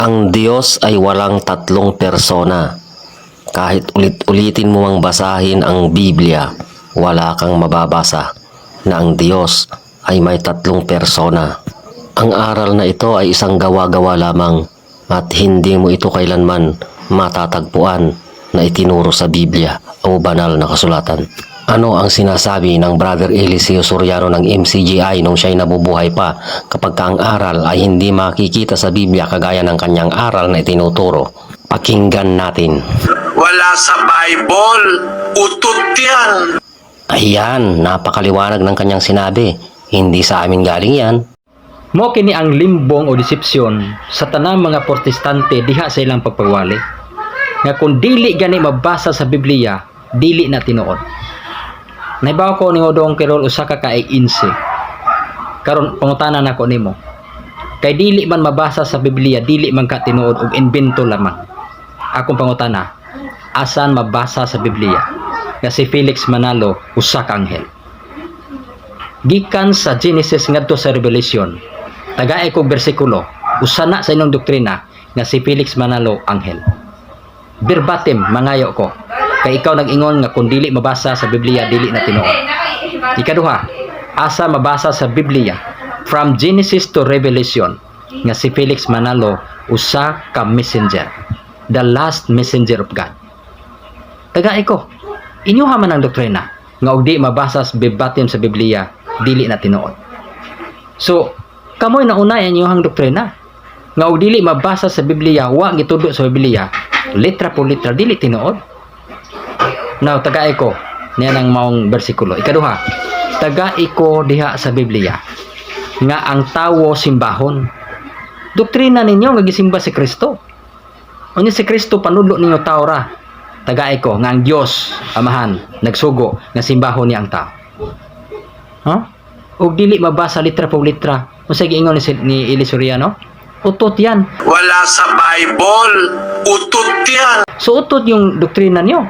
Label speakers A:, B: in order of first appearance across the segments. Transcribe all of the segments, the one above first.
A: Ang Diyos ay walang tatlong persona. Kahit ulit-ulitin mo ang basahin ang Biblia, wala kang mababasa na ang Diyos ay may tatlong persona. Ang aral na ito ay isang gawa-gawa lamang at hindi mo ito kailanman matatagpuan na itinuro sa Biblia o banal na kasulatan. Ano ang sinasabi ng Brother Eliseo Soriano ng MCGI nung siya'y nabubuhay pa kapag ang aral ay hindi makikita sa Biblia kagaya ng kanyang aral na itinuturo? Pakinggan natin.
B: Wala sa Bible, utot yan.
A: Ayan, napakaliwanag ng kanyang sinabi. Hindi sa amin galing yan.
C: Mo kini ang limbong o desipsyon sa tanang mga protestante diha sa ilang pagpawali. Nga kung dili gani mabasa sa Biblia, dili na tinuod. Naibaw ko nimo dong kirol usa ka kay inse. Karon pangutanan nako nimo. Kay dili man mabasa sa Biblia, dili man ka tinuod og invento lamang. Akong pangutana, asan mabasa sa Biblia nga si Felix Manalo usa ka anghel? Gikan sa Genesis ngadto sa Revelation, tagaay kog bersikulo, usa na sa inyong doktrina nga si Felix Manalo anghel. Verbatim mangayo ko. Kay ikaw nag-ingon nga kung dili mabasa sa Biblia, dili na tinuod. Ikaduha, asa mabasa sa Biblia from Genesis to Revelation nga si Felix Manalo usa ka messenger, the last messenger of God. Tagay ko, inyuha man ang doktrina nga og di mabasa sa verbatim sa Biblia, dili na tinuod. So, kamoy naunay ang inyuhang doktrina nga og dili mabasa sa Biblia, wa gitudo sa Biblia, letra po letra, dili tinuod. Now, tagay ko niya ng maong bersikulo. Ikaduha, tagay ko diha sa Biblia nga ang tawo simbahon. Doktrina ninyo nga gisimba si Kristo. Unya si Kristo panudlo ninyo tao ra. Tagay ko nga ang Dios Amahan nagsugo nga simbahon niya ang tao. Huh? Og dili mabasa litra po litra. Unsa giingon ni Elisoriano? Utot yan.
B: Wala sa Bible, utot yan.
C: So utot yung doktrina niyo.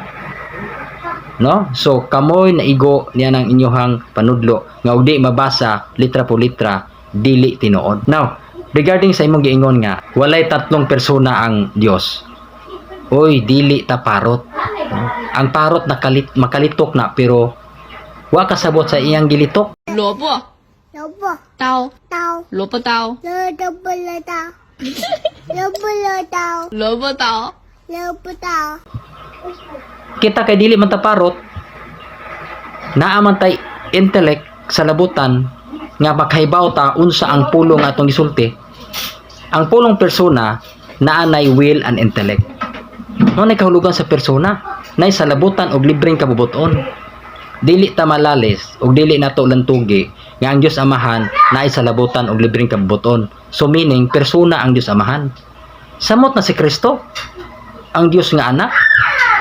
C: No? So kamoy naigo niya ng inyohang panudlo nga ug di mabasa litra po litra, dili tinuod. Now, regarding sa imong giingon nga walay tatlong persona ang Dios. Oy, dili ta parot. No? Ang parot makalitok na pero wa kasabot sa iyang gilitok.
D: 萝卜
E: 萝卜
D: 刀
E: 刀
D: 萝卜刀
E: 萝卜刀萝卜刀
D: 萝卜刀
E: 萝卜刀
C: Kita kay dili man ta parot, naaman tay intellect sa labutan nga makahibaw ta unsa ang pulong atong gisulti. Ang pulong persona naanay will and intellect. No nay kahulugan sa persona, nay sa labutan og libreng kabubuton. Dili ta malalis og dili nato lantugi nga ang Dios Amahan naay sa labutan og libreng kabubuton. So meaning persona ang Dios Amahan. Samot na si Kristo, ang Dios nga anak,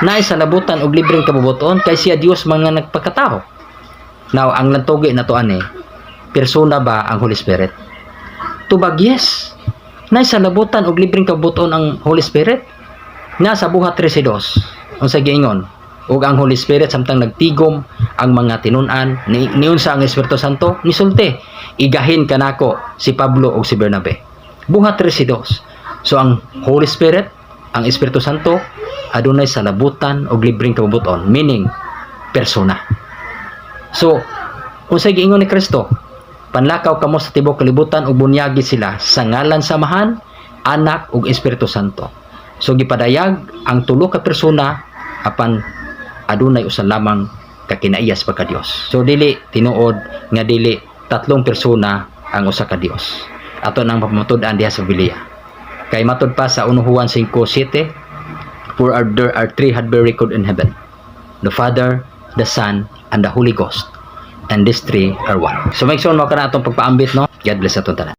C: naay sa labutan og libreng kabubuton kay siya Dios mga nagpakatao. Now, ang lantugi na to ani, persona ba ang Holy Spirit? Tubag yes. Naay sa labutan og libreng kabubuton ang Holy Spirit. Nga sa buhat 13:2, unsa giingon? Ug ang Holy Spirit samtang nagtigom ang mga tinun-an niunsa ang Espiritu Santo nisulti, igahin kanako si Pablo ug si Bernabe. Buhat 13:2. So ang Holy Spirit, ang Espiritu Santo adunay sa labutan og libreng kabubuton, meaning persona. So, unsay giingon ni Kristo? Panlakaw kamo sa tibuok kalibutan ug bunyagi sila sa ngalan sa Amahan, Anak ug Espiritu Santo. So gipadayag ang tulo ka persona apan adunay usa lamang ka kinaiyas pagka Dios. So dili tinuod nga dili tatlong persona ang usa ka Dios. Ato nang pamatud-an diha sa Biblia. Kay matud pa sa 1 Juan 5:7, for there are three had been recorded in heaven, the Father, the Son, and the Holy Ghost, and these three are one. So make sure mo ka na itong pagpaambit, no? God bless atong tanan.